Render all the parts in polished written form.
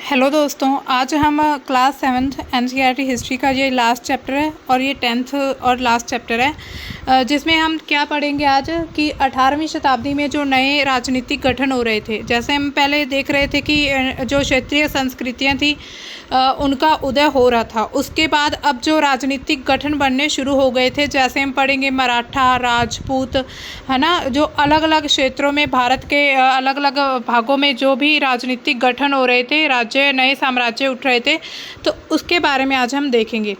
Hello दोस्तों, आज हम क्लास 7th एनसीईआरटी हिस्ट्री का ये लास्ट चैप्टर है और ये 10th और लास्ट चैप्टर है, जिसमें हम क्या पढ़ेंगे आज कि 18वीं शताब्दी में जो नए राजनीतिक गठन हो रहे थे। जैसे हम पहले देख रहे थे कि जो क्षेत्रीय संस्कृतियां थी उनका उदय हो रहा था। उसके बाद अब जो राजनीतिक गठन बनने शुरू हो गए थे, जैसे हम पढ़ेंगे मराठा, राजपूत, है ना, जो अलग अलग क्षेत्रों में भारत के अलग अलग भागों में जो भी राजनीतिक गठन हो रहे थे, राज्य नए साम्राज्य उठ रहे थे, तो उसके बारे में आज हम देखेंगे।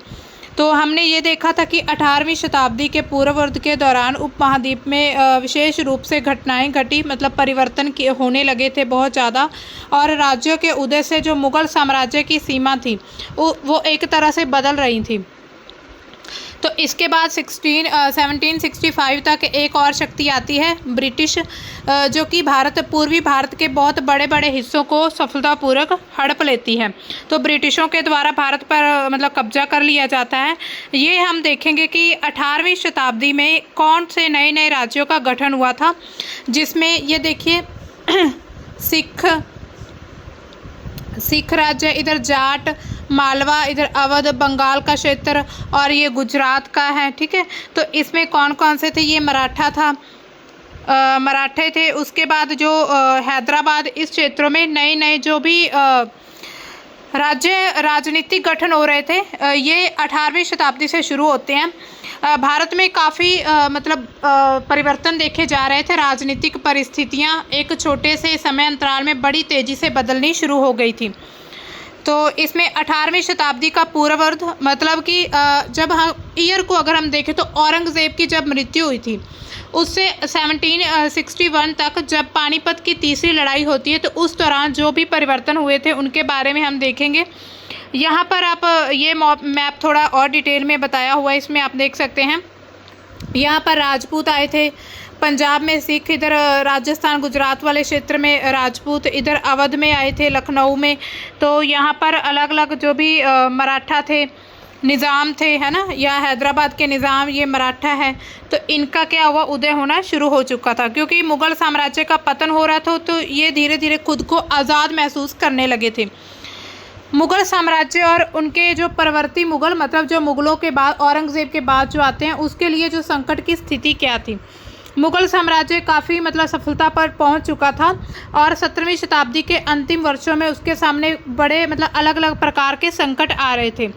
तो हमने ये देखा था कि 18वीं शताब्दी के पूर्वार्ध के दौरान उपमहाद्वीप में विशेष रूप से घटनाएं घटी, मतलब परिवर्तन होने लगे थे बहुत ज़्यादा, और राज्यों के उदय से जो मुगल साम्राज्य की सीमा थी वो एक तरह से बदल रही थी। तो इसके बाद 1765 तक एक और शक्ति आती है, ब्रिटिश, जो कि पूर्वी भारत के बहुत बड़े बड़े हिस्सों को सफलतापूर्वक हड़प लेती है। तो ब्रिटिशों के द्वारा भारत पर मतलब कब्जा कर लिया जाता है। ये हम देखेंगे कि 18वीं शताब्दी में कौन से नए नए राज्यों का गठन हुआ था, जिसमें ये देखिए सिख राज्य, इधर जाट, मालवा, इधर अवध, बंगाल का क्षेत्र, और ये गुजरात का है। ठीक है, तो इसमें कौन कौन से थे? ये मराठा था, मराठे थे। उसके बाद जो हैदराबाद, इस क्षेत्रों में नए नए जो भी राजनीतिक गठन हो रहे थे, ये 18वीं शताब्दी से शुरू होते हैं। भारत में काफ़ी मतलब परिवर्तन देखे जा रहे थे। राजनीतिक परिस्थितियां एक छोटे से समय अंतराल में बड़ी तेज़ी से बदलनी शुरू हो गई थी। तो इसमें 18वीं शताब्दी का पूर्वार्ध, मतलब कि जब हम ईयर को अगर हम देखें तो औरंगज़ेब की जब मृत्यु हुई थी, उससे 1761 तक जब पानीपत की तीसरी लड़ाई होती है, तो उस दौरान जो भी परिवर्तन हुए थे उनके बारे में हम देखेंगे। यहाँ पर आप ये मैप थोड़ा और डिटेल में बताया हुआ है, इसमें आप देख सकते हैं। यहाँ पर राजपूत आए थे, पंजाब में सिख, इधर राजस्थान गुजरात वाले क्षेत्र में राजपूत, इधर अवध में आए थे, लखनऊ में। तो यहाँ पर अलग अलग जो भी मराठा थे, निज़ाम थे, है ना, या हैदराबाद के निज़ाम, ये मराठा है। तो इनका क्या हुआ, उदय होना शुरू हो चुका था, क्योंकि मुग़ल साम्राज्य का पतन हो रहा था। तो ये धीरे धीरे खुद को आज़ाद महसूस करने लगे थे। मुग़ल साम्राज्य और उनके जो परवर्ती मुग़ल, मतलब जो मुग़लों के बाद, औरंगज़ेब के बाद जो आते हैं, उसके लिए जो संकट की स्थिति क्या थी। मुग़ल साम्राज्य काफ़ी मतलब सफलता पर पहुंच चुका था, और 17वीं शताब्दी के अंतिम वर्षों में उसके सामने बड़े मतलब अलग अलग प्रकार के संकट आ रहे थे।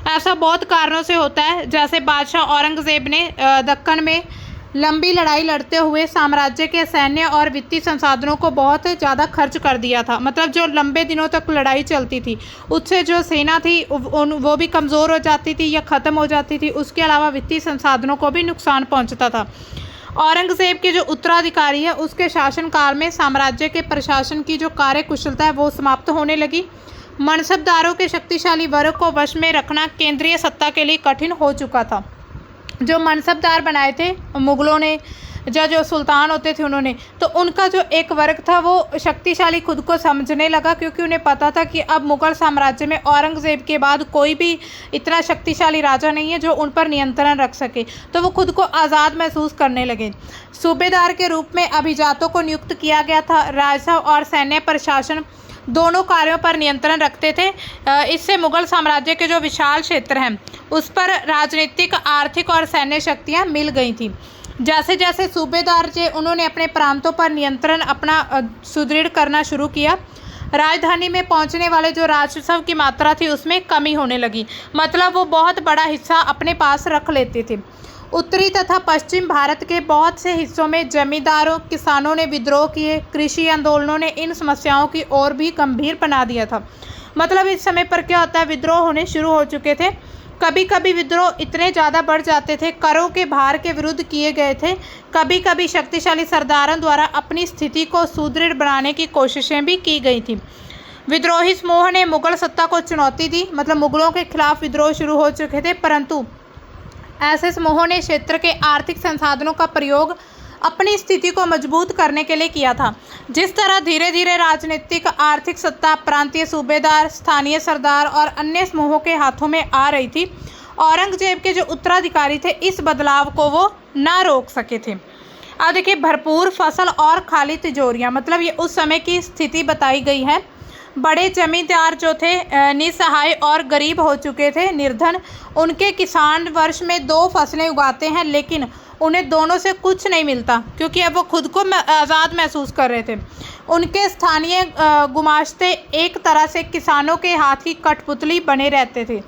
ऐसा बहुत कारणों से होता है। जैसे बादशाह औरंगज़ेब ने दक्कन में लंबी लड़ाई लड़ते हुए साम्राज्य के सैन्य और वित्तीय संसाधनों को बहुत ज़्यादा खर्च कर दिया था। मतलब जो लंबे दिनों तक लड़ाई चलती थी, उससे जो सेना थी वो भी कमज़ोर हो जाती थी या ख़त्म हो जाती थी। उसके अलावा वित्तीय संसाधनों को भी नुकसान पहुंचता था। औरंगज़ेब के जो उत्तराधिकारी है, उसके शासनकाल में साम्राज्य के प्रशासन की जो कार्यकुशलता है वो समाप्त होने लगी। मनसबदारों के शक्तिशाली वर्ग को वश में रखना केंद्रीय सत्ता के लिए कठिन हो चुका था। जो मनसबदार बनाए थे मुग़लों ने, जो सुल्तान होते थे उन्होंने, तो उनका जो एक वर्ग था वो शक्तिशाली खुद को समझने लगा, क्योंकि उन्हें पता था कि अब मुग़ल साम्राज्य में औरंगज़ेब के बाद कोई भी इतना शक्तिशाली राजा नहीं है जो उन पर नियंत्रण रख सके। तो वो खुद को आज़ाद महसूस करने लगे। सूबेदार के रूप में अभिजातों को नियुक्त किया गया था। राजस्व और सैन्य प्रशासन दोनों कार्यों पर नियंत्रण रखते थे। इससे मुग़ल साम्राज्य के जो विशाल क्षेत्र हैं उस पर राजनीतिक, आर्थिक और सैन्य शक्तियाँ मिल गई थीं। जैसे जैसे सूबेदार थे, उन्होंने अपने प्रांतों पर नियंत्रण अपना सुदृढ़ करना शुरू किया। राजधानी में पहुंचने वाले जो राजस्व की मात्रा थी उसमें कमी होने लगी, मतलब वो बहुत बड़ा हिस्सा अपने पास रख लेते थे। उत्तरी तथा पश्चिम भारत के बहुत से हिस्सों में जमींदारों, किसानों ने विद्रोह किए। कृषि आंदोलनों ने इन समस्याओं की और भी गंभीर बना दिया था। मतलब इस समय पर क्या होता है, विद्रोह होने शुरू हो चुके थे। कभी कभी विद्रोह इतने ज़्यादा बढ़ जाते थे, करों के भार के विरुद्ध किए गए थे। कभी कभी शक्तिशाली सरदारों द्वारा अपनी स्थिति को सुदृढ़ बनाने की कोशिशें भी की गई थी। विद्रोही समूह ने मुग़ल सत्ता को चुनौती दी, मतलब मुग़लों के खिलाफ विद्रोह शुरू हो चुके थे, परंतु ऐसे समूहों ने क्षेत्र के आर्थिक संसाधनों का प्रयोग अपनी स्थिति को मजबूत करने के लिए किया था। जिस तरह धीरे धीरे राजनीतिक, आर्थिक सत्ता प्रांतीय सूबेदार, स्थानीय सरदार और अन्य समूहों के हाथों में आ रही थी, औरंगज़ेब के जो उत्तराधिकारी थे इस बदलाव को वो ना रोक सके थे। देखिए भरपूर फसल और खाली तिजोरियां, मतलब ये उस समय की स्थिति बताई गई है। बड़े जमींदार जो थे निसहाय और गरीब हो चुके थे, निर्धन। उनके किसान वर्ष में 2 फसलें उगाते हैं, लेकिन उन्हें दोनों से कुछ नहीं मिलता, क्योंकि अब वो खुद को आज़ाद महसूस कर रहे थे। उनके स्थानीय गुमाश्ते एक तरह से किसानों के हाथ की कठपुतली बने रहते थे,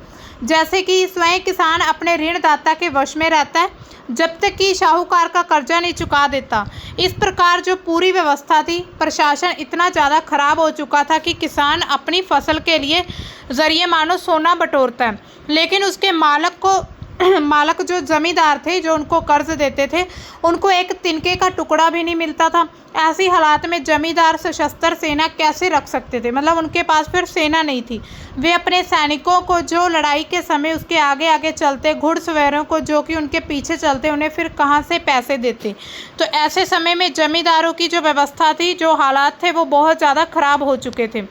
जैसे कि स्वयं किसान अपने ऋणदाता के वश में रहता है जब तक कि शाहूकार का कर्जा नहीं चुका देता। इस प्रकार जो पूरी व्यवस्था थी, प्रशासन इतना ज़्यादा खराब हो चुका था कि किसान अपनी फसल के लिए जरिए मानो सोना बटोरता है, लेकिन उसके मालक जो जमींदार थे, जो उनको कर्ज देते थे, उनको एक तिनके का टुकड़ा भी नहीं मिलता था। ऐसी हालात में जमींदार सशस्त्र सेना कैसे रख सकते थे? मतलब उनके पास फिर सेना नहीं थी। वे अपने सैनिकों को जो लड़ाई के समय उसके आगे आगे चलते, घुड़सवारों को जो कि उनके पीछे चलते, उन्हें फिर कहाँ से पैसे देते? तो ऐसे समय में जमींदारों की जो व्यवस्था थी, जो हालात थे, वो बहुत ज़्यादा खराब हो चुके थे।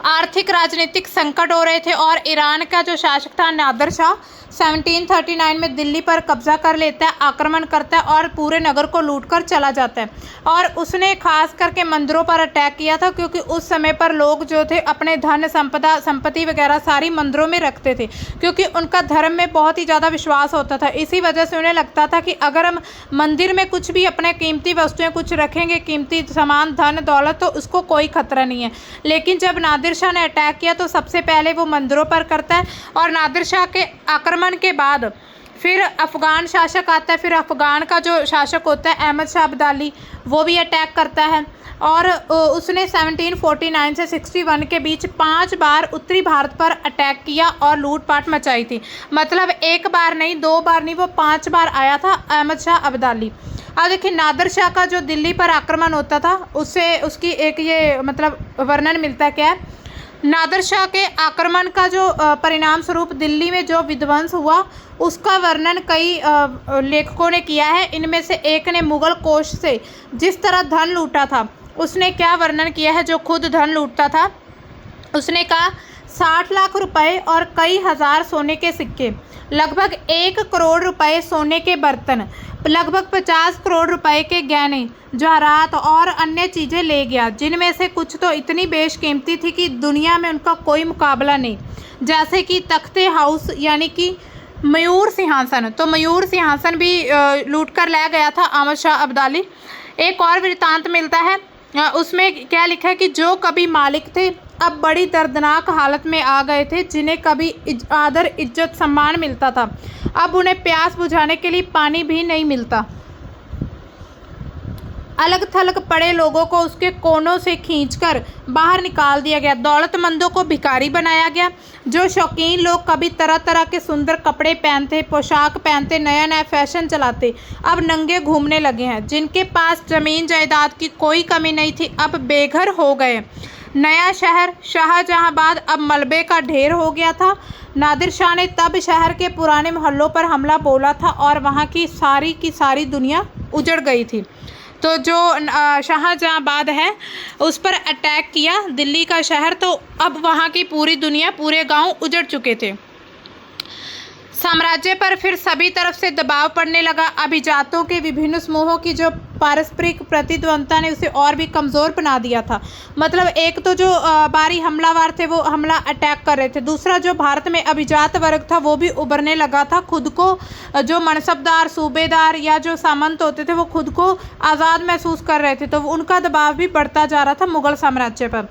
आर्थिक राजनीतिक संकट हो रहे थे और ईरान का जो शासक था नादिर शाह 1739 में दिल्ली पर कब्जा कर लेता है, आक्रमण करता है और पूरे नगर को लूटकर चला जाता है। और उसने खास करके मंदिरों पर अटैक किया था, क्योंकि उस समय पर लोग जो थे अपने धन संपत्ति वगैरह सारी मंदिरों में रखते थे, क्योंकि उनका धर्म में बहुत ही ज़्यादा विश्वास होता था। इसी वजह से उन्हें लगता था कि अगर हम मंदिर में कुछ भी अपने कीमती वस्तुएँ कुछ रखेंगे, कीमती सामान, धन दौलत, तो उसको कोई खतरा नहीं है। लेकिन जब नादिर शाह ने अटैक किया तो सबसे पहले वो मंदिरों पर करता है, और नादिर शाह के आक्रमण के बाद फिर अफ़गान शासक आता है। फिर अफ़गान का जो शासक होता है अहमद शाह अब्दाली, वो भी अटैक करता है, और उसने 1749 से 61 के बीच 5 बार उत्तरी भारत पर अटैक किया और लूटपाट मचाई थी। मतलब 1 बार नहीं, 2 बार नहीं, वो 5 बार आया था अहमद शाह अब्दाली। अब देखिए, नादिर शाह का जो दिल्ली पर आक्रमण होता था, उससे उसकी एक ये मतलब वर्णन मिलता है। क्या है? नादिर शाह के आक्रमण का जो परिणाम स्वरूप दिल्ली में जो विध्वंस हुआ, उसका वर्णन कई लेखकों ने किया है। इनमें से एक ने मुगल कोष से जिस तरह धन लूटा था, उसने क्या वर्णन किया है? जो खुद धन लूटता था, उसने कहा 60 लाख रुपए और कई हज़ार सोने के सिक्के, लगभग 1 करोड़ रुपए सोने के बर्तन, लगभग 50 करोड़ रुपए के गहने, जवाहरात और अन्य चीज़ें ले गया, जिनमें से कुछ तो इतनी बेशकीमती थी कि दुनिया में उनका कोई मुकाबला नहीं, जैसे कि तख्ते हाउस यानी कि मयूर सिंहासन। तो मयूर सिंहासन भी लूट कर ले गया था अहमद शाह अब्दाली। एक और वृत्तांत मिलता है, उसमें क्या लिखा है कि जो कभी मालिक थे अब बड़ी दर्दनाक हालत में आ गए थे, जिन्हें कभी आदर इज्जत सम्मान मिलता था, अब उन्हें प्यास बुझाने के लिए पानी भी नहीं मिलता। अलग थलग पड़े लोगों को उसके कोनों से खींचकर बाहर निकाल दिया गया। दौलतमंदों को भिखारी बनाया गया। जो शौकीन लोग कभी तरह तरह के सुंदर कपड़े पहनते, पोशाक पहनते, नया नया फैशन चलाते, अब नंगे घूमने लगे हैं। जिनके पास जमीन जायदाद की कोई कमी नहीं थी, अब बेघर हो गए। नया शहर शाहजहांबाद अब मलबे का ढेर हो गया था। नादिर शाह ने तब शहर के पुराने मोहल्लों पर हमला बोला था और वहाँ की सारी दुनिया उजड़ गई थी। तो जो शाहजहांबाद है, उस पर अटैक किया दिल्ली का शहर, तो अब वहाँ की पूरी दुनिया, पूरे गांव उजड़ चुके थे। साम्राज्य पर फिर सभी तरफ से दबाव पड़ने लगा। अभिजातों के विभिन्न समूहों की जो पारस्परिक प्रतिद्वंदता ने उसे और भी कमज़ोर बना दिया था। मतलब एक तो जो बाहरी हमलावर थे वो हमला अटैक कर रहे थे, दूसरा जो भारत में अभिजात वर्ग था वो भी उभरने लगा था। खुद को जो मनसबदार, सूबेदार या जो सामंत होते थे वो खुद को आज़ाद महसूस कर रहे थे, तो उनका दबाव भी बढ़ता जा रहा था मुग़ल साम्राज्य पर।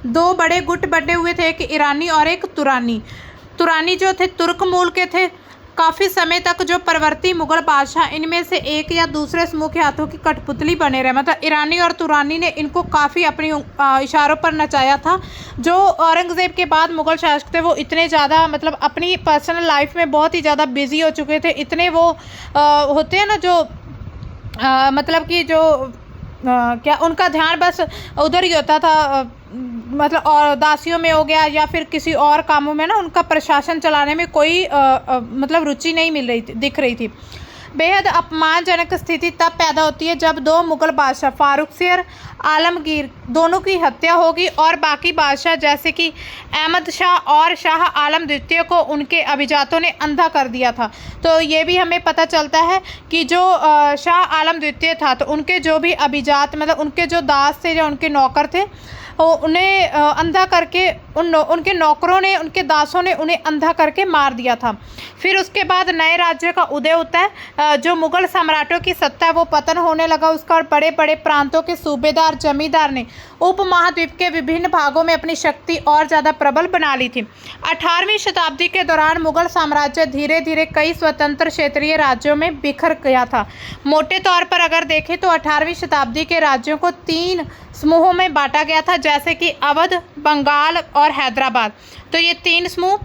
2 बड़े गुट बने हुए थे, एक ईरानी और एक तुरानी। तुरानी जो थे तुर्क मूल के थे। काफ़ी समय तक जो परवर्ती मुगल बादशाह, इनमें से एक या दूसरे समूह के हाथों की कठपुतली बने रहे। मतलब ईरानी और तुरानी ने इनको काफ़ी अपनी इशारों पर नचाया था। जो औरंगज़ेब के बाद मुगल शासक थे वो इतने ज़्यादा मतलब अपनी पर्सनल लाइफ में बहुत ही ज़्यादा बिजी हो चुके थे। इतने वो होते हैं ना जो मतलब कि जो क्या उनका ध्यान बस उधर ही होता था, मतलब और दासियों में हो गया या फिर किसी और कामों में ना, उनका प्रशासन चलाने में कोई मतलब रुचि नहीं दिख रही थी। बेहद अपमानजनक स्थिति तब पैदा होती है जब दो मुगल बादशाह फारुखसियर आलमगीर दोनों की हत्या होगी और बाकी बादशाह जैसे कि अहमद शाह और शाह आलम द्वितीय को उनके अभिजातों ने अंधा कर दिया था। तो ये भी हमें पता चलता है कि जो शाह आलम द्वितीय था तो उनके जो भी अभिजात मतलब उनके जो दास थे या उनके नौकर थे उन्हें अंधा करके उनके नौकरों ने उनके दासों ने उन्हें अंधा करके मार दिया था। फिर उसके बाद नए राज्य का उदय होता है। जो मुगल सम्राटों की सत्ता है वो पतन होने लगा उसका और बड़े बड़े प्रांतों के सूबेदार जमींदार ने उपमहाद्वीप के विभिन्न भागों में अपनी शक्ति और ज़्यादा प्रबल बना ली थी। 18वीं शताब्दी के दौरान मुगल साम्राज्य धीरे धीरे कई स्वतंत्र क्षेत्रीय राज्यों में बिखर गया था। मोटे तौर पर अगर देखें तो 18वीं शताब्दी के राज्यों को 3 समूहों में बांटा गया था, जैसे कि अवध, बंगाल और हैदराबाद। तो ये 3 समूह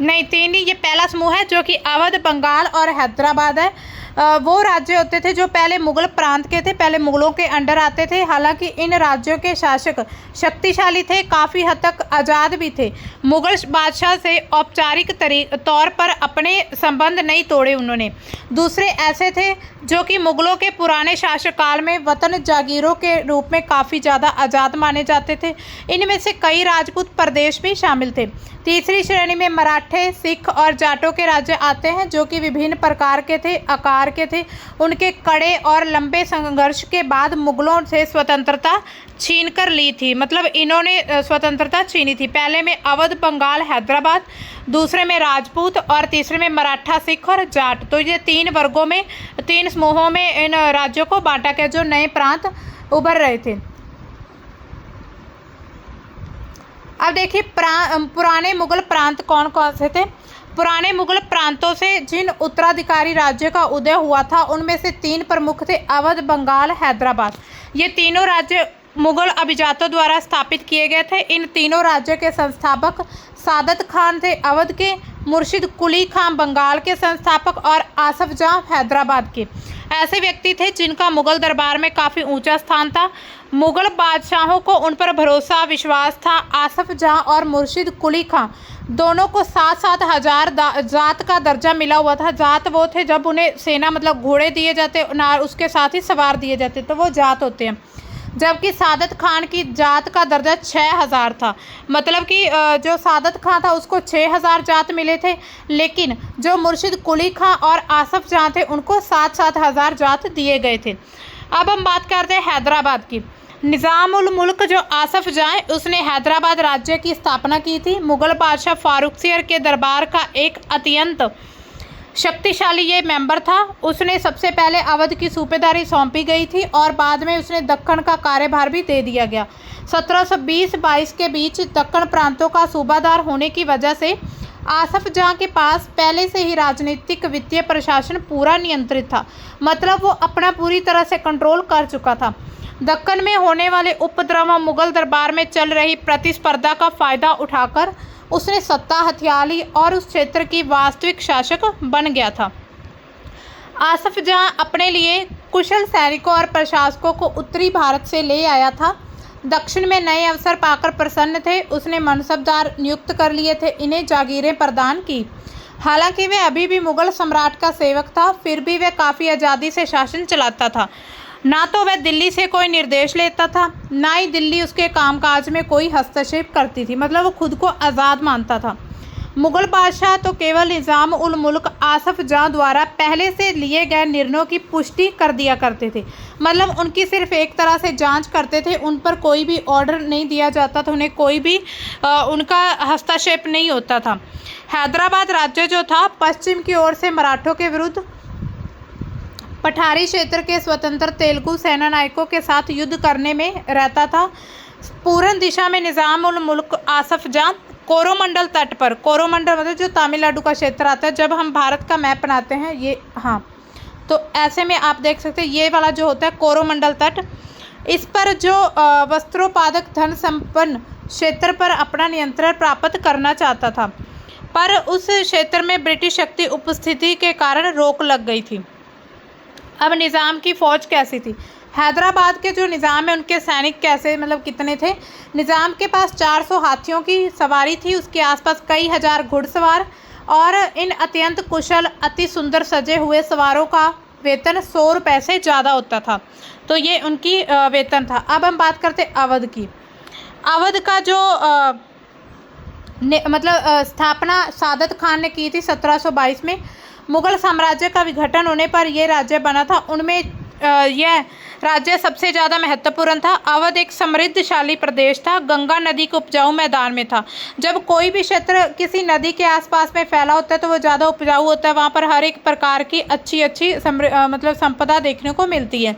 नहीं 3 ही, ये पहला समूह है जो कि अवध, बंगाल और हैदराबाद है। वो राज्य होते थे जो पहले मुगल प्रांत के थे, पहले मुगलों के अंडर आते थे। हालांकि इन राज्यों के शासक शक्तिशाली थे, काफ़ी हद तक आज़ाद भी थे। मुगल बादशाह से औपचारिक तौर पर अपने संबंध नहीं तोड़े उन्होंने। दूसरे ऐसे थे जो कि मुगलों के पुराने शासनकाल में वतन जागीरों के रूप में काफ़ी ज़्यादा आज़ाद माने जाते थे। इनमें से कई राजपूत प्रदेश भी शामिल थे। तीसरी श्रेणी में मराठे, सिख और जाटों के राज्य आते हैं जो कि विभिन्न प्रकार के थे, आकार के थे। उनके कड़े और लंबे संघर्ष के बाद मुगलों से स्वतंत्रता छीन कर ली थी, मतलब इन्होंने स्वतंत्रता छीनी थी। पहले में अवध, बंगाल, हैदराबाद, दूसरे में राजपूत और तीसरे में मराठा, सिख और जाट। तो ये 3 वर्गों में 3 समूहों में इन राज्यों को बांटा गया जो नए प्रांत उभर रहे थे। अब देखिए पुराने मुगल प्रांत कौन कौन से थे। पुराने मुगल प्रांतों से जिन उत्तराधिकारी राज्य का उदय हुआ था उनमें से 3 प्रमुख थे, अवध, बंगाल, हैदराबाद। ये तीनों राज्य मुगल अभिजातों द्वारा स्थापित किए गए थे। इन तीनों राज्यों के संस्थापक सादत खान थे अवध के, मुर्शिद कुली खान बंगाल के संस्थापक और आसफ जहाँ हैदराबाद के। ऐसे व्यक्ति थे जिनका मुगल दरबार में काफ़ी ऊंचा स्थान था। मुगल बादशाहों को उन पर भरोसा विश्वास था। आसफ जहाँ और मुर्शिद कुली खां दोनों को 7-7 हज़ार जात का दर्जा मिला हुआ था। जात वो थे जब उन्हें सेना मतलब घोड़े दिए जाते ना उसके साथ ही सवार दिए जाते, तो वो जात होते हैं। जबकि सादत खान की जात का दर्जा 6000 था, मतलब कि जो सादत खान था उसको 6000 जात मिले थे, लेकिन जो मुर्शिद कुली खां और आसफ जहाँ थे उनको 7-7 हज़ार जात दिए गए थे। अब हम बात करते हैं हैदराबाद की। निज़ाम उल मुल्क जो आसफ जहाँ उसने हैदराबाद राज्य की स्थापना की थी। मुगल बादशाह फारुखसियर के दरबार का एक अत्यंत शक्तिशाली ये मेंबर था। उसने सबसे पहले अवध की सूबेदारी सौंपी गई थी और बाद में उसने दक्कन का कार्यभार भी दे दिया गया। 1720-22 के बीच दक्कन प्रांतों का सूबादार होने की वजह से आसफ जहाँ के पास पहले से ही राजनीतिक वित्तीय प्रशासन पूरा नियंत्रित था, मतलब वो अपना पूरी तरह से कंट्रोल कर चुका था। दक्कन में होने वाले उपद्रव मुगल दरबार में चल रही प्रतिस्पर्धा का फायदा उठाकर उसने सत्ता हथिया ली और उस क्षेत्र की वास्तविक शासक बन गया था। आसफ जहाँ अपने लिए कुशल सैनिकों और प्रशासकों को उत्तरी भारत से ले आया था। दक्षिण में नए अवसर पाकर प्रसन्न थे। उसने मनसबदार नियुक्त कर लिए थे, इन्हें जागीरें प्रदान की। हालांकि वह अभी भी मुगल सम्राट का सेवक था, फिर भी वह काफ़ी आज़ादी से शासन चलाता था। ना तो वह दिल्ली से कोई निर्देश लेता था, ना ही दिल्ली उसके कामकाज में कोई हस्तक्षेप करती थी, मतलब वो खुद को आज़ाद मानता था। मुगल बादशाह तो केवल निज़ाम उल मुल्क आसफ जहाँ द्वारा पहले से लिए गए निर्णयों की पुष्टि कर दिया करते थे, मतलब उनकी सिर्फ एक तरह से जांच करते थे। उन पर कोई भी ऑर्डर नहीं दिया जाता था, उन्हें कोई भी उनका हस्तक्षेप नहीं होता था। हैदराबाद राज्य जो था पश्चिम की ओर से मराठों के विरुद्ध पठारी क्षेत्र के स्वतंत्र तेलुगु सेना नायकों के साथ युद्ध करने में रहता था। पूरन दिशा में निज़ाम उल मुल्क आसफ जहाँ कोरोमंडल तट पर, कोरोमंडल मतलब जो तमिलनाडु का क्षेत्र आता है, जब हम भारत का मैप बनाते हैं ये, हाँ, तो ऐसे में आप देख सकते हैं ये वाला जो होता है कोरोमंडल तट, इस पर जो वस्त्रोत्पादक धन संपन्न क्षेत्र पर अपना नियंत्रण प्राप्त करना चाहता था, पर उस क्षेत्र में ब्रिटिश शक्ति उपस्थिति के कारण रोक लग गई थी। अब निज़ाम की फ़ौज कैसी थी? हैदराबाद के जो निज़ाम है उनके सैनिक कैसे, मतलब कितने थे? निज़ाम के पास 400 हाथियों की सवारी थी, उसके आसपास कई हज़ार घुड़सवार और इन अत्यंत कुशल अति सुंदर सजे हुए सवारों का वेतन 100 रुपये से ज़्यादा होता था। तो ये उनकी वेतन था। अब हम बात करते अवध की। अवध का जो स्थापना सादत खान ने की थी 1722 में। मुगल साम्राज्य का विघटन होने पर यह राज्य बना था। उनमें यह राज्य सबसे ज़्यादा महत्वपूर्ण था। अवध एक समृद्धशाली प्रदेश था, गंगा नदी के उपजाऊ मैदान में था। जब कोई भी क्षेत्र किसी नदी के आसपास में फैला होता है तो वो ज़्यादा उपजाऊ होता है, वहाँ पर हर एक प्रकार की अच्छी संपदा देखने को मिलती है।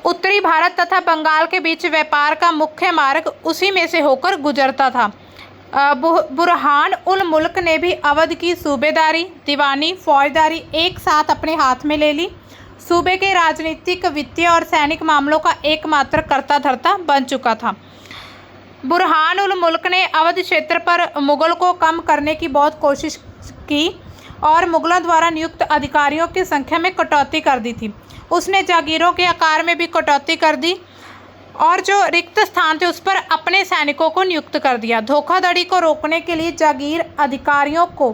उत्तरी भारत तथा बंगाल के बीच व्यापार का मुख्य मार्ग उसी में से होकर गुजरता था। बुरहान उल मुल्क ने भी अवध की सूबेदारी, दीवानी, फौजदारी एक साथ अपने हाथ में ले ली। सूबे के राजनीतिक, वित्तीय और सैनिक मामलों का एकमात्र कर्ता धर्ता बन चुका था। बुरहान उल मुल्क ने अवध क्षेत्र पर मुगल को कम करने की बहुत कोशिश की और मुगलों द्वारा नियुक्त अधिकारियों की संख्या में कटौती कर दी थी। उसने जागीरों के आकार में भी कटौती कर दी और जो रिक्त स्थान थे उस पर अपने सैनिकों को नियुक्त कर दिया। धोखाधड़ी को रोकने के लिए जागीर अधिकारियों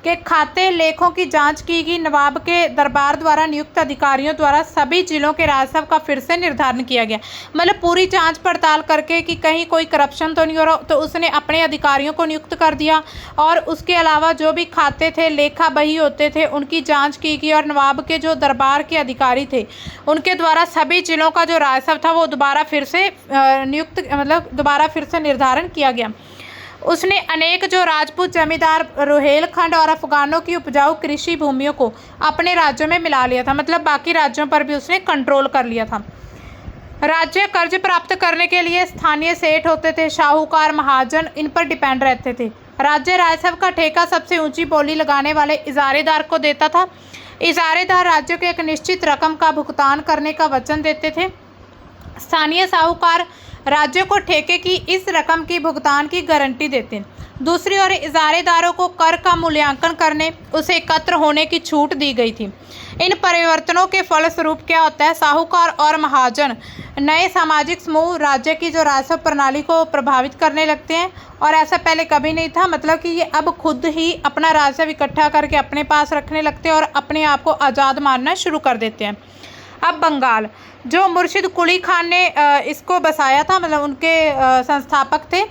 के खाते लेखों की जांच की गई। नवाब के दरबार द्वारा नियुक्त अधिकारियों द्वारा सभी जिलों के राजस्व का फिर से निर्धारण किया गया। मतलब पूरी जांच पड़ताल करके कि कहीं कोई करप्शन तो नहीं हो रहा, तो उसने अपने अधिकारियों को नियुक्त कर दिया। और उसके अलावा जो भी खाते थे, लेखा बही होते थे, उनकी जाँच की गई और नवाब के जो दरबार के अधिकारी थे उनके द्वारा सभी जिलों का जो राजस्व था वो दोबारा फिर से निर्धारण किया गया। उसने अनेक जो राजपूत जमींदार, रोहेलखंड और अफगानों की उपजाऊ कृषि भूमियों को अपने राज्यों में मिला लिया था। मतलब बाकी राज्यों पर भी उसने कंट्रोल कर लिया था। राज्य कर्ज प्राप्त करने के लिए स्थानीय सेठ होते थे, शाहूकार, महाजन इन पर डिपेंड रहते थे। राज्य राजस्व का ठेका सबसे ऊंची बोली लगाने वाले इजारेदार को देता था। इजारेदार राज्य को एक निश्चित रकम का भुगतान करने का वचन देते थे। स्थानीय साहूकार राज्य को ठेके की इस रकम की भुगतान की गारंटी देते हैं। दूसरी ओर इजारेदारों को कर का मूल्यांकन करने, उसे एकत्र होने की छूट दी गई थी। इन परिवर्तनों के फलस्वरूप क्या होता है, साहूकार और महाजन नए सामाजिक समूह राज्य की जो राजस्व प्रणाली को प्रभावित करने लगते हैं। और ऐसा पहले कभी नहीं था। मतलब कि ये अब खुद ही अपना राजस्व इकट्ठा करके अपने पास रखने लगते हैं और अपने आप को आज़ाद मानना शुरू कर देते हैं। अब बंगाल, जो मुर्शिद कुली खान ने इसको बसाया था, मतलब उनके संस्थापक थे।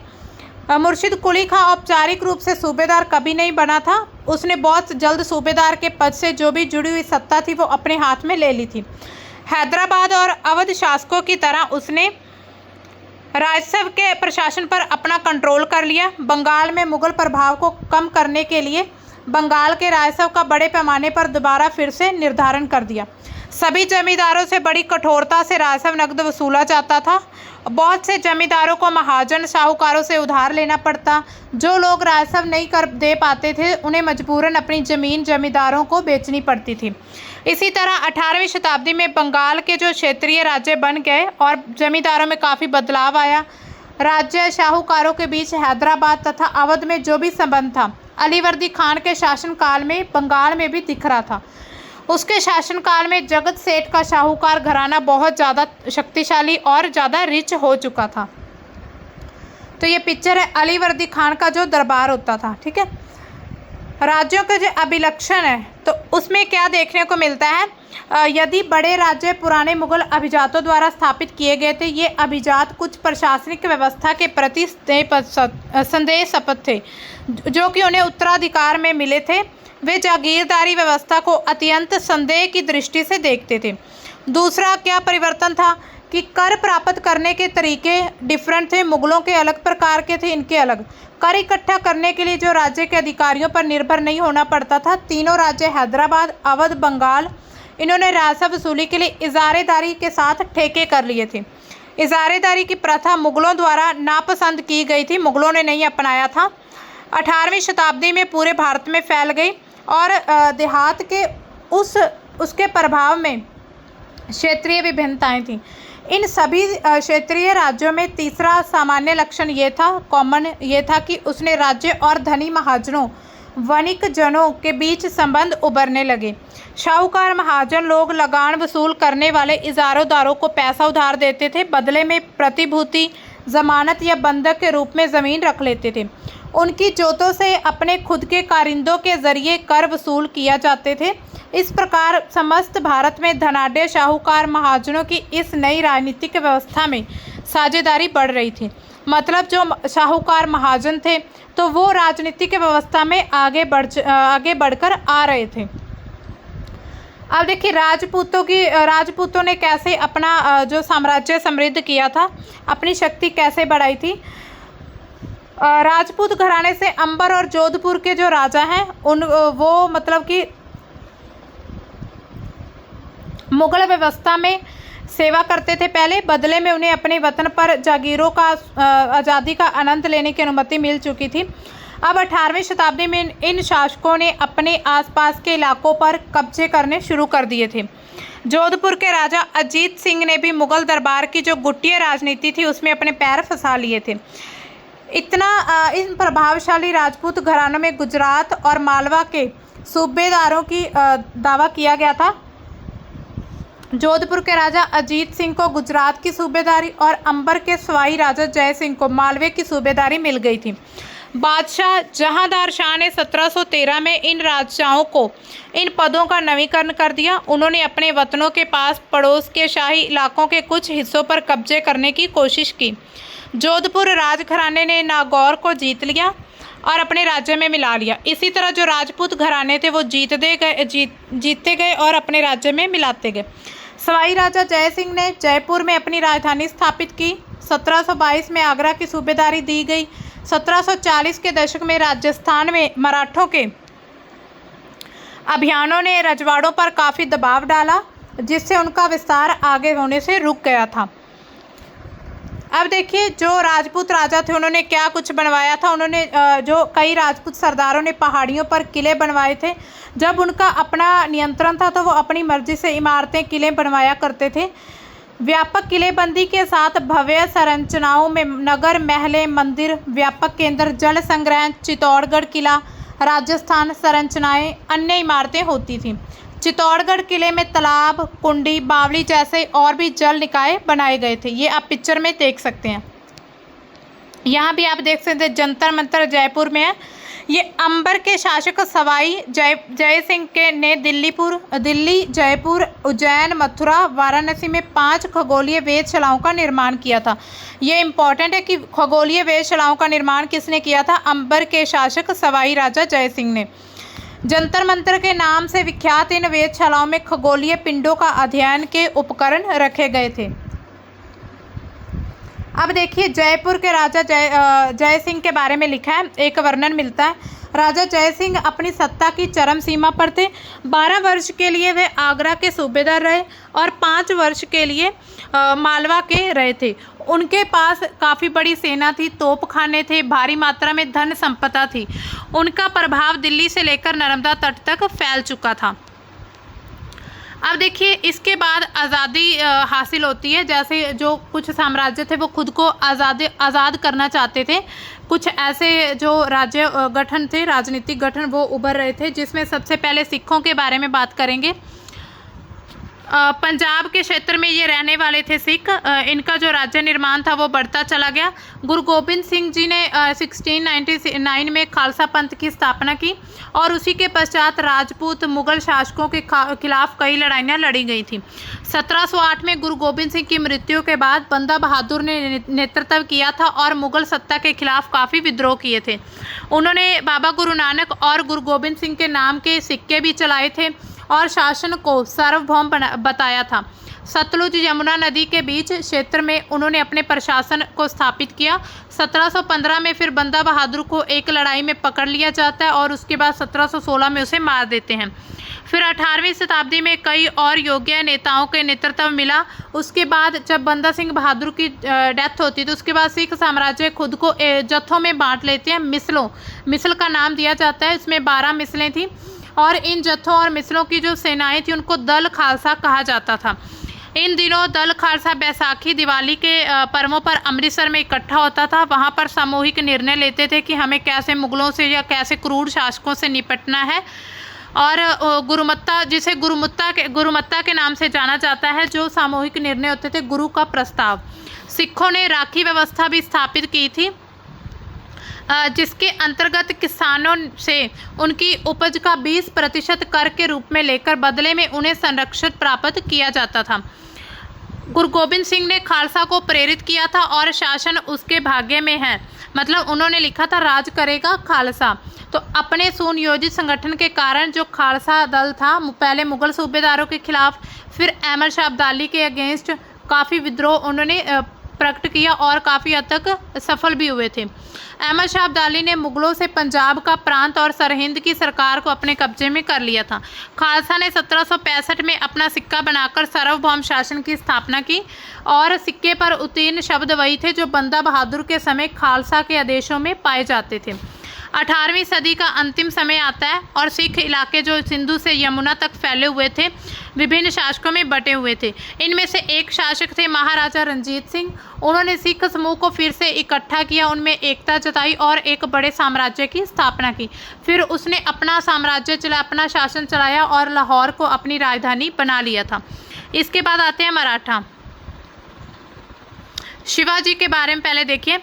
मुर्शिद कुली खान औपचारिक रूप से सूबेदार कभी नहीं बना था। उसने बहुत जल्द सूबेदार के पद से जो भी जुड़ी हुई सत्ता थी वो अपने हाथ में ले ली थी। हैदराबाद और अवध शासकों की तरह उसने राजस्व के प्रशासन पर अपना कंट्रोल कर लिया। बंगाल में मुगल प्रभाव को कम करने के लिए बंगाल के राजस्व का बड़े पैमाने पर दोबारा फिर से निर्धारण कर दिया। सभी जमींदारों से बड़ी कठोरता से राजस्व नकद वसूला जाता था। बहुत से जमींदारों को महाजन साहूकारों से उधार लेना पड़ता। जो लोग राजस्व नहीं कर दे पाते थे उन्हें मजबूरन अपनी ज़मीन जमींदारों को बेचनी पड़ती थी। इसी तरह 18वीं शताब्दी में बंगाल के जो क्षेत्रीय राज्य बन गए और जमींदारों में काफ़ी बदलाव आया। राज्य शाहूकारों के बीच हैदराबाद तथा अवध में जो भी संबंध था अलीवर्दी खान के शासनकाल में बंगाल में भी दिख रहा था। उसके शासनकाल में जगत सेठ का शाहूकार घराना बहुत ज़्यादा शक्तिशाली और ज़्यादा रिच हो चुका था। तो ये पिक्चर है अलीवर्दी खान का जो दरबार होता था। ठीक है, राज्यों के जो अभिलक्षण है तो उसमें क्या देखने को मिलता है, यदि बड़े राज्य पुराने मुगल अभिजातों द्वारा स्थापित किए गए थे, ये अभिजात कुछ प्रशासनिक व्यवस्था के प्रति संदेहस्पद थे जो कि उन्हें उत्तराधिकार में मिले थे। वे जागीरदारी व्यवस्था को अत्यंत संदेह की दृष्टि से देखते थे। दूसरा क्या परिवर्तन था कि कर प्राप्त करने के तरीके डिफरेंट थे। मुगलों के अलग प्रकार के थे, इनके अलग। कर इकट्ठा करने के लिए जो राज्य के अधिकारियों पर निर्भर नहीं होना पड़ता था। तीनों राज्य हैदराबाद, अवध, बंगाल, इन्होंने राजस्व वसूली के लिए इजारेदारी के साथ ठेके कर लिए थे। इजारेदारी की प्रथा मुगलों द्वारा नापसंद की गई थी, मुगलों ने नहीं अपनाया था। 18वीं शताब्दी में पूरे भारत में फैल गई और देहात के उसके प्रभाव में क्षेत्रीय विभिन्नताएं थीं। इन सभी क्षेत्रीय राज्यों में तीसरा सामान्य लक्षण ये था कि उसने राज्य और धनी महाजनों, वणिक जनों के बीच संबंध उभरने लगे। शाहूकार महाजन लोग लगान वसूल करने वाले इजारोदारों को पैसा उधार देते थे, बदले में प्रतिभूति, जमानत या बंधक के रूप में ज़मीन रख लेते थे। उनकी जोतों से अपने खुद के कारिंदों के जरिए कर वसूल किया जाते थे। इस प्रकार समस्त भारत में धनाढ्य शाहूकार महाजनों की इस नई राजनीतिक व्यवस्था में साझेदारी बढ़ रही थी। मतलब जो शाहूकार महाजन थे तो वो राजनीतिक व्यवस्था में आगे बढ़कर आ रहे थे। अब देखिए राजपूतों ने कैसे अपना जो साम्राज्य समृद्ध किया था, अपनी शक्ति कैसे बढ़ाई थी। राजपूत घराने से अंबर और जोधपुर के जो राजा हैं वो मतलब कि मुगल व्यवस्था में सेवा करते थे पहले, बदले में उन्हें अपने वतन पर जागीरों का आज़ादी का आनंद लेने की अनुमति मिल चुकी थी। अब 18वीं शताब्दी में इन शासकों ने अपने आसपास के इलाकों पर कब्जे करने शुरू कर दिए थे। जोधपुर के राजा अजीत सिंह ने भी मुगल दरबार की जो गुटिया राजनीति थी उसमें अपने पैर फंसा लिए थे। इन प्रभावशाली राजपूत घरानों में गुजरात और मालवा के सूबेदारों की दावा किया गया था। जोधपुर के राजा अजीत सिंह को गुजरात की सूबेदारी और अंबर के सवाई राजा जय सिंह को मालवे की सूबेदारी मिल गई थी। बादशाह जहांदार शाह ने 1713 में इन राजाओं को इन पदों का नवीकरण कर दिया। उन्होंने अपने वतनों के पास पड़ोस के शाही इलाकों के कुछ हिस्सों पर कब्जे करने की कोशिश की। जोधपुर राजघराने ने नागौर को जीत लिया और अपने राज्य में मिला लिया। इसी तरह जो राजपूत घराने थे वो जीतते गए और अपने राज्य में मिलाते गए। सवाई राजा जय सिंह ने जयपुर में अपनी राजधानी स्थापित की। 1722 में आगरा की सूबेदारी दी गई। 1740 के दशक में राजस्थान में मराठों के अभियानों ने रजवाड़ों पर काफ़ी दबाव डाला, जिससे उनका विस्तार आगे होने से रुक गया था। अब देखिए जो राजपूत राजा थे उन्होंने क्या कुछ बनवाया था। उन्होंने जो कई राजपूत सरदारों ने पहाड़ियों पर किले बनवाए थे। जब उनका अपना नियंत्रण था तो वो अपनी मर्जी से इमारतें किले बनवाया करते थे। व्यापक किलेबंदी के साथ भव्य संरचनाओं में नगर, महलें, मंदिर, व्यापक केंद्र, जल संग्रह, चित्तौड़गढ़ किला, राजस्थान संरचनाएं, अन्य इमारतें होती थीं। चित्तौड़गढ़ किले में तालाब, कुंडी, बावली जैसे और भी जल निकाय बनाए गए थे। ये आप पिक्चर में देख सकते हैं। यहाँ भी आप देख सकते हैं जंतर मंतर जयपुर में है। ये अंबर के शासक सवाई जय सिंह के ने दिल्ली, जयपुर, उज्जैन, मथुरा, वाराणसी में 5 खगोलीय वेधशालाओं का निर्माण किया था। ये इम्पॉर्टेंट है कि खगोलीय वेधशालाओं का निर्माण किसने किया था? अंबर के शासक सवाई राजा जय सिंह ने। जंतर मंतर के नाम से विख्यात इन वेधशालाओं में खगोलीय पिंडों का अध्ययन के उपकरण रखे गए थे। अब देखिए जयपुर के राजा जय सिंह के बारे में लिखा है, एक वर्णन मिलता है। राजा जय सिंह अपनी सत्ता की चरम सीमा पर थे। 12 वर्ष के लिए वे आगरा के सूबेदार रहे और 5 वर्ष के लिए मालवा के रहे थे। उनके पास काफ़ी बड़ी सेना थी, तोपखाने थे, भारी मात्रा में धन संपदा थी। उनका प्रभाव दिल्ली से लेकर नर्मदा तट तक फैल चुका था। अब देखिए इसके बाद आज़ादी हासिल होती है। जैसे जो कुछ साम्राज्य थे वो खुद को आज़ाद करना चाहते थे। कुछ ऐसे जो राज्य गठन थे, राजनीतिक गठन, वो उभर रहे थे, जिसमें सबसे पहले सिखों के बारे में बात करेंगे। पंजाब के क्षेत्र में ये रहने वाले थे सिख। इनका जो राज्य निर्माण था वो बढ़ता चला गया। गुरु गोबिंद सिंह जी ने 1699 में खालसा पंथ की स्थापना की और उसी के पश्चात राजपूत मुगल शासकों के खिलाफ कई लड़ाइयाँ लड़ी गई थी। 1708 में गुरु गोबिंद सिंह की मृत्यु के बाद बंदा बहादुर ने नेतृत्व किया था और मुगल सत्ता के खिलाफ काफ़ी विद्रोह किए थे। उन्होंने बाबा गुरु नानक और गुरु गोबिंद सिंह के नाम के सिक्के भी चलाए थे और शासन को सार्वभौम बताया था। सतलुज यमुना नदी के बीच क्षेत्र में उन्होंने अपने प्रशासन को स्थापित किया। 1715 में फिर बंदा बहादुर को एक लड़ाई में पकड़ लिया जाता है और उसके बाद 1716 में उसे मार देते हैं। फिर 18वीं शताब्दी में कई और योग्य नेताओं के नेतृत्व मिला। उसके बाद जब बंदा सिंह बहादुर की डेथ होती है तो उसके बाद सिख साम्राज्य खुद को जत्थों में बांट लेते हैं। मिसल का नाम दिया जाता है। इसमें 12 मिसलें थी और इन जत्थों और मिसलों की जो सेनाएं थी उनको दल खालसा कहा जाता था। इन दिनों दल खालसा बैसाखी, दिवाली के पर्वों पर अमृतसर में इकट्ठा होता था। वहां पर सामूहिक निर्णय लेते थे कि हमें कैसे मुगलों से या कैसे क्रूर शासकों से निपटना है। और गुरुमत्ता, जिसे गुरुमत्ता के नाम से जाना जाता है, जो सामूहिक निर्णय होते थे, गुरु का प्रस्ताव। सिखों ने राखी व्यवस्था भी स्थापित की थी। जिसके अंतर्गत किसानों से उनकी उपज का 20% कर के रूप में लेकर बदले में उन्हें संरक्षण प्राप्त किया जाता था। गुरु गोबिंद सिंह ने खालसा को प्रेरित किया था और शासन उसके भाग्य में है, मतलब उन्होंने लिखा था राज करेगा खालसा। तो अपने सुनियोजित संगठन के कारण जो खालसा दल था, पहले मुगल सूबेदारों के खिलाफ, फिर अहमद शाह अब्दाली के अगेंस्ट काफ़ी विद्रोह उन्होंने प्रकट किया और काफ़ी हद तक सफल भी हुए थे। अहमद शाह अब्दाली ने मुगलों से पंजाब का प्रांत और सरहिंद की सरकार को अपने कब्जे में कर लिया था। खालसा ने 1765 में अपना सिक्का बनाकर सार्वभौम शासन की स्थापना की और सिक्के पर उत्तीर्ण शब्द वही थे जो बंदा बहादुर के समय खालसा के आदेशों में पाए जाते थे। 18वीं सदी का अंतिम समय आता है और सिख इलाके जो सिंधु से यमुना तक फैले हुए थे विभिन्न शासकों में बटे हुए थे। इनमें से एक शासक थे महाराजा रणजीत सिंह। उन्होंने सिख समूह को फिर से इकट्ठा किया, उनमें एकता जताई और एक बड़े साम्राज्य की स्थापना की। फिर उसने अपना साम्राज्य अपना शासन चलाया और लाहौर को अपनी राजधानी बना लिया था। इसके बाद आते हैं मराठा। शिवाजी के बारे में पहले देखिए।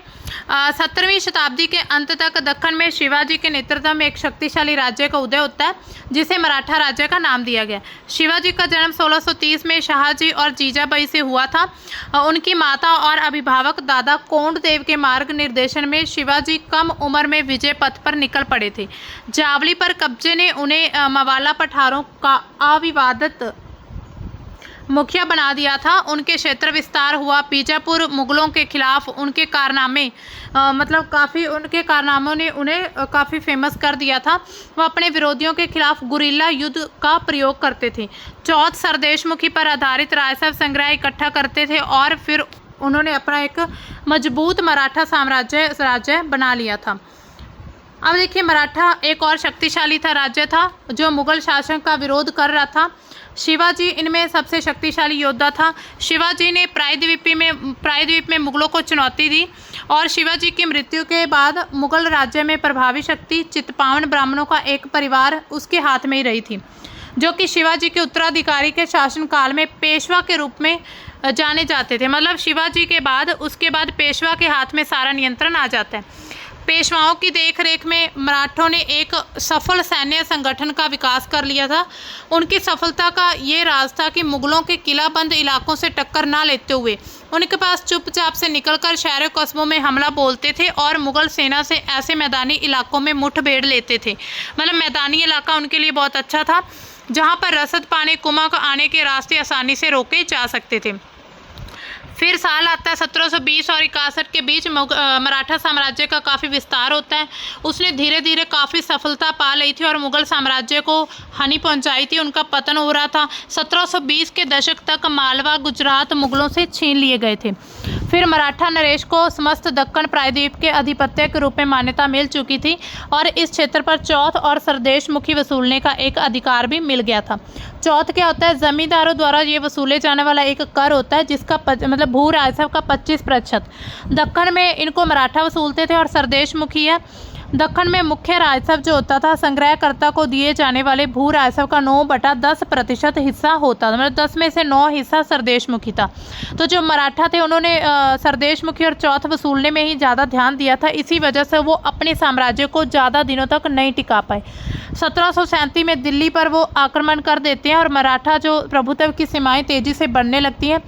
17वीं शताब्दी के अंत तक दक्कन में शिवाजी के नेतृत्व में एक शक्तिशाली राज्य का उदय होता है जिसे मराठा राज्य का नाम दिया गया। शिवाजी का जन्म 1630 में शाहजी और जीजाबाई से हुआ था। उनकी माता और अभिभावक दादा कोंडदेव के मार्ग निर्देशन में शिवाजी कम उम्र में विजय पथ पर निकल पड़े थे। जावली पर कब्जे ने उन्हें मवाला पठारों का अविवादित मुखिया बना दिया था। उनके क्षेत्र विस्तार हुआ। बीजापुर मुगलों के खिलाफ उनके कारनामे मतलब काफ़ी उनके कारनामों ने उन्हें काफ़ी फेमस कर दिया था। वो अपने विरोधियों के खिलाफ गुरिल्ला युद्ध का प्रयोग करते थे। चौथ सरदेशमुखी पर आधारित राजस्व संग्रह इकट्ठा करते थे और फिर उन्होंने अपना एक मजबूत मराठा राज्य बना लिया था। अब देखिए, मराठा एक और शक्तिशाली राज्य था जो मुगल शासन का विरोध कर रहा था। शिवाजी इनमें सबसे शक्तिशाली योद्धा था। शिवाजी ने प्रायद्वीप में मुगलों को चुनौती दी और शिवाजी की मृत्यु के बाद मुगल राज्य में प्रभावी शक्ति चित्पावन ब्राह्मणों का एक परिवार उसके हाथ में ही रही थी, जो कि शिवाजी के उत्तराधिकारी के शासनकाल में पेशवा के रूप में जाने जाते थे। मतलब शिवाजी के बाद उसके बाद पेशवा के हाथ में सारा नियंत्रण आ जाता है। पेशवाओं की देखरेख में मराठों ने एक सफल सैन्य संगठन का विकास कर लिया था। उनकी सफलता का ये राज था कि मुगलों के किलाबंद इलाकों से टक्कर ना लेते हुए उनके पास चुपचाप से निकलकर शहरों कस्बों में हमला बोलते थे और मुगल सेना से ऐसे मैदानी इलाकों में मुठभेड़ लेते थे। मतलब मैदानी इलाका उनके लिए बहुत अच्छा था जहाँ पर रसद पाने कुमा आने के रास्ते आसानी से रोके जा सकते थे। फिर साल आता है 1720 और 61 के बीच मराठा साम्राज्य का काफ़ी विस्तार होता है। उसने धीरे धीरे काफ़ी सफलता पा ली थी और मुगल साम्राज्य को हानि पहुंचाई थी। उनका पतन हो रहा था। 1720 के दशक तक मालवा गुजरात मुगलों से छीन लिए गए थे। फिर मराठा नरेश को समस्त दक्कन प्रायद्वीप के अधिपत्य के रूप में मान्यता मिल चुकी थी और इस क्षेत्र पर चौथ और सरदेशमुखी वसूलने का एक अधिकार भी मिल गया था। चौथ क्या होता है? जमींदारों द्वारा ये वसूले जाने वाला एक कर होता है जिसका मतलब भू राजस्व का 25%। दक्कन में इनको मराठा वसूलते थे और सरदेशमुखी है। दक्कन में मुख्य राजस्व जो होता था संग्रहकर्ता को दिए जाने वाले भू राजस्व का 9/10% हिस्सा होता था। मतलब 10 में से 9 हिस्सा सरदेशमुखी था। तो जो मराठा थे उन्होंने सरदेशमुखी और चौथ वसूलने में ही ज़्यादा ध्यान दिया था। इसी वजह से वो अपने साम्राज्य को ज़्यादा दिनों तक नहीं टिका पाए। 1737 में दिल्ली पर वो आक्रमण कर देते हैं और मराठा जो प्रभुत्व की सीमाएं तेजी से बढ़ने लगती हैं।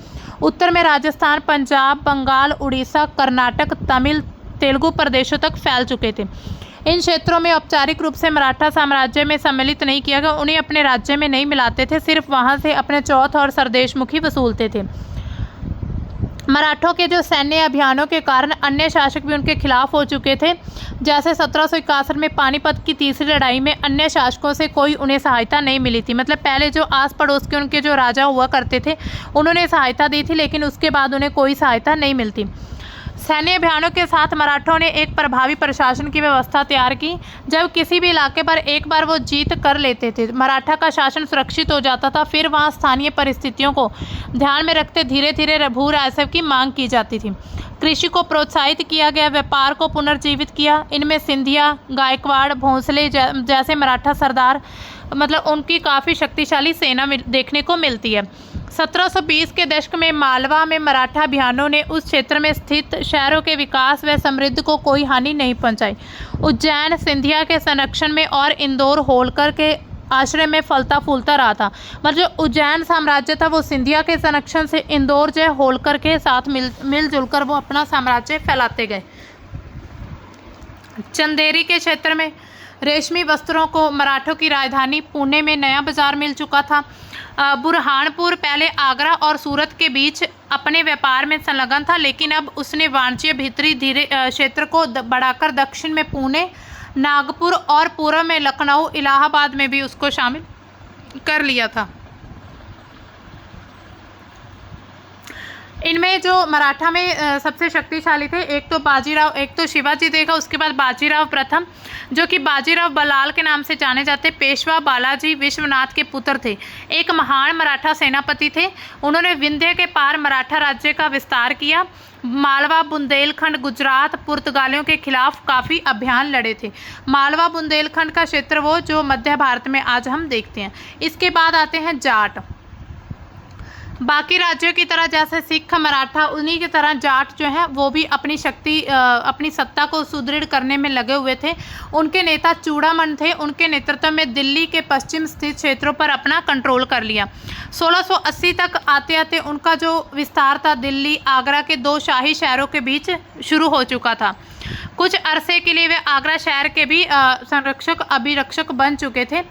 उत्तर में राजस्थान, पंजाब, बंगाल, उड़ीसा, कर्नाटक, तमिल, तेलुगु प्रदेशों तक फैल चुके थे। इन क्षेत्रों में औपचारिक रूप से मराठा साम्राज्य में सम्मिलित नहीं किया गया। उन्हें अपने राज्य में नहीं मिलाते थे, सिर्फ वहां से अपने चौथ और सरदेशमुखी वसूलते थे। मराठों के जो सैन्य अभियानों के कारण अन्य शासक भी उनके खिलाफ हो चुके थे। जैसे 1761 में पानीपत की तीसरी लड़ाई में अन्य शासकों से कोई उन्हें सहायता नहीं मिली थी। मतलब पहले जो आस पड़ोस के उनके जो राजा हुआ करते थे उन्होंने सहायता दी थी, लेकिन उसके बाद उन्हें कोई सहायता नहीं मिलती। सैन्य अभियानों के साथ मराठों ने एक प्रभावी प्रशासन की व्यवस्था तैयार की। जब किसी भी इलाके पर एक बार वो जीत कर लेते थे, मराठा का शासन सुरक्षित हो जाता था। फिर वहाँ स्थानीय परिस्थितियों को ध्यान में रखते धीरे धीरे भू राजस्व की मांग की जाती थी। कृषि को प्रोत्साहित किया गया, व्यापार को पुनर्जीवित किया। इनमें सिंधिया, गायकवाड़, भोंसले जैसे मराठा सरदार मतलब उनकी काफ़ी शक्तिशाली सेना देखने को मिलती है। 1720 के दशक में मालवा में मराठा अभियानों ने उस क्षेत्र में स्थित शहरों के विकास व समृद्धि को कोई हानि नहीं पहुंचाई। उज्जैन सिंधिया के संरक्षण में और इंदौर होलकर के आश्रय में फलता फूलता रहा था। मतलब जो उज्जैन साम्राज्य था वो सिंधिया के संरक्षण से इंदौर जो होलकर के साथ मिलजुल कर वो अपना साम्राज्य फैलाते गए। चंदेरी के क्षेत्र में रेशमी वस्त्रों को मराठों की राजधानी पुणे में नया बाजार मिल चुका था। बुरहानपुर पहले आगरा और सूरत के बीच अपने व्यापार में संलग्न था, लेकिन अब उसने वाणिज्य भीतरी धीरे क्षेत्र को बढ़ाकर दक्षिण में पुणे, नागपुर और पूर्व में लखनऊ, इलाहाबाद में भी उसको शामिल कर लिया था। इनमें जो मराठा में सबसे शक्तिशाली थे, एक तो बाजीराव, एक तो शिवाजी देखा, उसके बाद बाजीराव प्रथम, जो कि बाजीराव बलाल के नाम से जाने जाते, पेशवा बालाजी विश्वनाथ के पुत्र थे। एक महान मराठा सेनापति थे। उन्होंने विंध्य के पार मराठा राज्य का विस्तार किया। मालवा, बुंदेलखंड, गुजरात, पुर्तगालियों के खिलाफ काफ़ी अभियान लड़े थे। मालवा बुंदेलखंड का क्षेत्र वो जो मध्य भारत में आज हम देखते हैं। इसके बाद आते हैं जाट। बाकी राज्यों की तरह जैसे सिख, मराठा, उन्हीं की तरह जाट जो है वो भी अपनी शक्ति, अपनी सत्ता को सुदृढ़ करने में लगे हुए थे। उनके नेता चूड़ामन थे। उनके नेतृत्व में दिल्ली के पश्चिम स्थित क्षेत्रों पर अपना कंट्रोल कर लिया। 1680 तक आते आते उनका जो विस्तार था दिल्ली, आगरा के दो शाही शहरों के बीच शुरू हो चुका था। कुछ अरसे के लिए वे आगरा शहर के भी संरक्षक, अभिरक्षक बन चुके थे।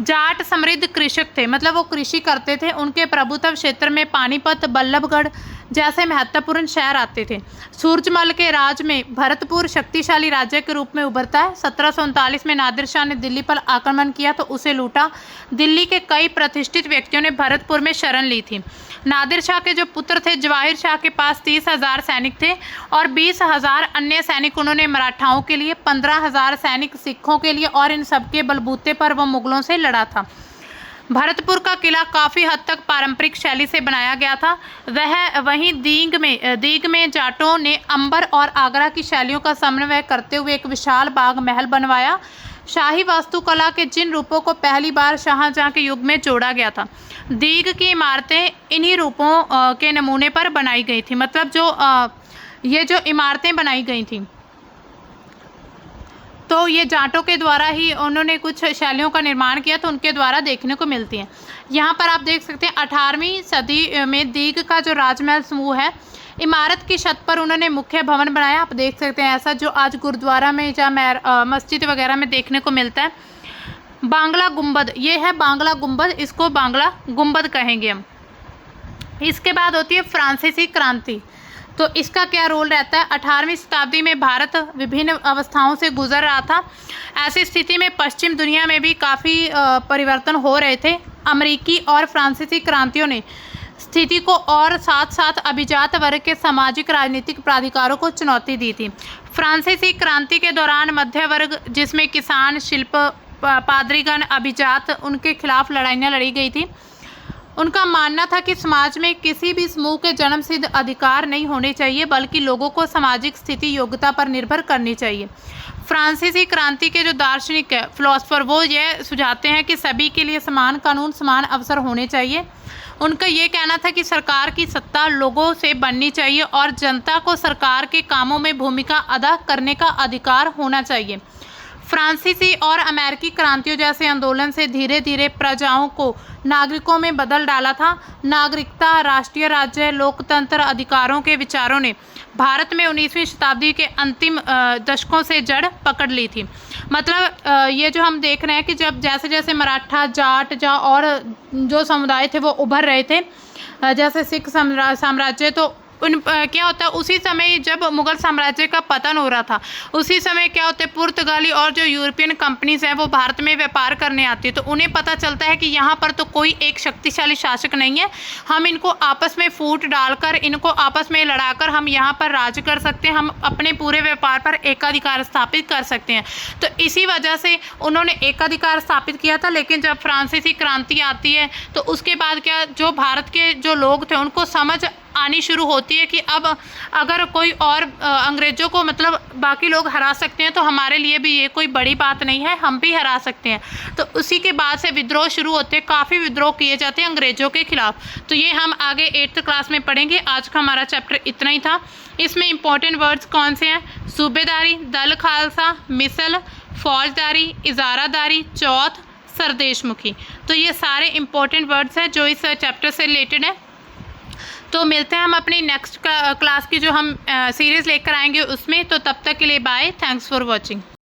जाट समृद्ध कृषक थे, मतलब वो कृषि करते थे। उनके प्रभुत्व क्षेत्र में पानीपत, बल्लभगढ़ जैसे महत्वपूर्ण शहर आते थे। सूरजमल के राज में भरतपुर शक्तिशाली राज्य के रूप में उभरता है। 1739 में नादिर शाह ने दिल्ली पर आक्रमण किया तो उसे लूटा। दिल्ली के कई प्रतिष्ठित व्यक्तियों ने भरतपुर में शरण ली थी। नादिर शाह के जो पुत्र थे जवाहिर शाह के पास 30,000 सैनिक थे और 20,000 अन्य सैनिक उन्होंने मराठाओं के लिए, 15,000 सैनिक सिखों के लिए, और इन सबके बलबूते पर वह मुगलों से लड़ा था। भरतपुर का किला काफ़ी हद तक पारंपरिक शैली से बनाया गया था। वहीं दीग में जाटों ने अंबर और आगरा की शैलियों का समन्वय करते हुए एक विशाल बाग महल बनवाया। शाही वास्तुकला के जिन रूपों को पहली बार शाहजहां के युग में जोड़ा गया था, दीग की इमारतें इन्हीं रूपों के नमूने पर बनाई गई थी। मतलब जो ये जो इमारतें बनाई गई थी तो ये जाटों के द्वारा ही उन्होंने कुछ शैलियों का निर्माण किया, तो उनके द्वारा देखने को मिलती हैं। यहाँ पर आप देख सकते हैं 18वीं सदी में दीग का जो राजमहल समूह है, इमारत की छत पर उन्होंने मुख्य भवन बनाया। आप देख सकते हैं ऐसा जो आज गुरुद्वारा में या मस्जिद वगैरह में देखने को मिलता है। बांग्ला गुंबद, ये है बांग्ला गुंबद, इसको बांग्ला गुंबद कहेंगे हम। इसके बाद होती है फ्रांसीसी क्रांति। तो इसका क्या रोल रहता है? 18वीं शताब्दी में भारत विभिन्न अवस्थाओं से गुजर रहा था। ऐसी स्थिति में पश्चिम दुनिया में भी काफ़ी परिवर्तन हो रहे थे। अमेरिकी और फ्रांसीसी क्रांतियों ने स्थिति को और साथ साथ अभिजात वर्ग के सामाजिक राजनीतिक प्राधिकारों को चुनौती दी थी। फ्रांसीसी क्रांति के दौरान मध्य वर्ग, जिसमें किसान, शिल्प, पादरीगण, अभिजात, उनके खिलाफ लड़ाइयाँ लड़ी गई थी। उनका मानना था कि समाज में किसी भी समूह के जन्मसिद्ध अधिकार नहीं होने चाहिए, बल्कि लोगों को सामाजिक स्थिति योग्यता पर निर्भर करनी चाहिए। फ्रांसीसी क्रांति के जो दार्शनिक है, फिलोसफर, वो ये सुझाते हैं कि सभी के लिए समान कानून, समान अवसर होने चाहिए। उनका ये कहना था कि सरकार की सत्ता लोगों से बननी चाहिए और जनता को सरकार के कामों में भूमिका अदा करने का अधिकार होना चाहिए। फ्रांसीसी और अमेरिकी क्रांतियों जैसे आंदोलन से धीरे धीरे प्रजाओं को नागरिकों में बदल डाला था। नागरिकता, राष्ट्रीय राज्य, लोकतंत्र, अधिकारों के विचारों ने भारत में 19वीं शताब्दी के अंतिम दशकों से जड़ पकड़ ली थी। मतलब ये जो हम देख रहे हैं कि जब जैसे जैसे मराठा, जाट और जो समुदाय थे वो उभर रहे थे, जैसे सिख साम्राज्य, तो क्या होता है उसी समय जब मुगल साम्राज्य का पतन हो रहा था, उसी समय क्या होता है पुर्तगाली और जो यूरोपियन कंपनीज हैं वो भारत में व्यापार करने आती है। तो उन्हें पता चलता है कि यहाँ पर तो कोई एक शक्तिशाली शासक नहीं है, हम इनको आपस में फूट डालकर, इनको आपस में लड़ाकर हम यहाँ पर राज कर सकते हैं, हम अपने पूरे व्यापार पर एकाधिकार स्थापित कर सकते हैं। तो इसी वजह से उन्होंने एकाधिकार स्थापित किया था। लेकिन जब फ्रांसीसी क्रांति आती है तो उसके बाद क्या, जो भारत के जो लोग थे उनको समझ आनी शुरू होती है कि अब अगर कोई और अंग्रेज़ों को मतलब बाकी लोग हरा सकते हैं तो हमारे लिए भी ये कोई बड़ी बात नहीं है, हम भी हरा सकते हैं। तो उसी के बाद से विद्रोह शुरू होते हैं, काफ़ी विद्रोह किए जाते हैं अंग्रेज़ों के खिलाफ। तो ये हम आगे 8th क्लास में पढ़ेंगे। आज का हमारा चैप्टर इतना ही था। इसमें इंपॉर्टेंट वर्ड्स कौन से हैं? सूबेदारी, दल खालसा, मिसल, फौजदारी, इजारादारी, चौथ, सरदेशमुखी। तो ये सारे इंपॉर्टेंट वर्ड्स हैं जो इस चैप्टर से रिलेटेड है। तो मिलते हैं हम अपनी नेक्स्ट क्लास की जो हम सीरीज़ लेकर आएंगे उसमें। तो तब तक के लिए बाय, थैंक्स फॉर वॉचिंग।